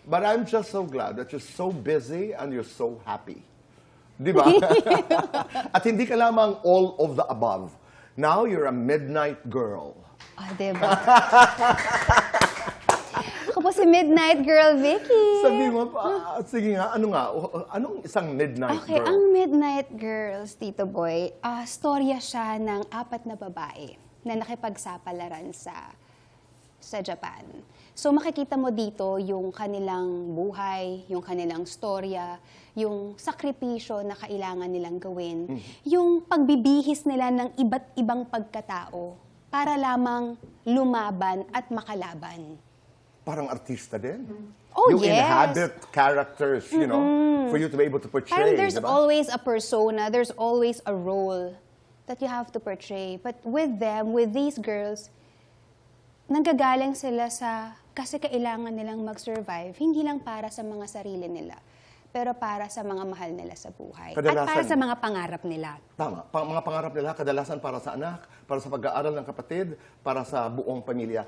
But I'm just so glad that you're so busy and you're so happy. Di ba? At hindi ka lamang all of the above. Now you're a midnight girl. Ah, diba? Ako po si Midnight Girl, Vicky. Sabi mo, sige nga, anong isang midnight Okay, girl? ang Midnight Girls, Tito Boy, storya siya ng 4 na babae na nakipagsapalaran sa Japan. So makikita mo dito yung kanilang buhay, yung kanilang storya, yung sakripisyo na kailangan nilang gawin, yung pagbibihis nila ng iba't ibang pagkatao para lamang lumaban at makalaban. Parang artista din. Oh, you yes. inhabit characters, you know, for you to be able to portray. Parang there's diba? always a persona, there's always a role that you have to portray. But with them, with these girls, nanggagaling sila kasi kailangan nilang mag-survive, hindi lang para sa mga sarili nila, pero para sa mga mahal nila sa buhay. Kadalasan, at para sa mga pangarap nila. Tama. Mga pangarap nila, kadalasan para sa anak, para sa pag-aaral ng kapatid, para sa buong pamilya.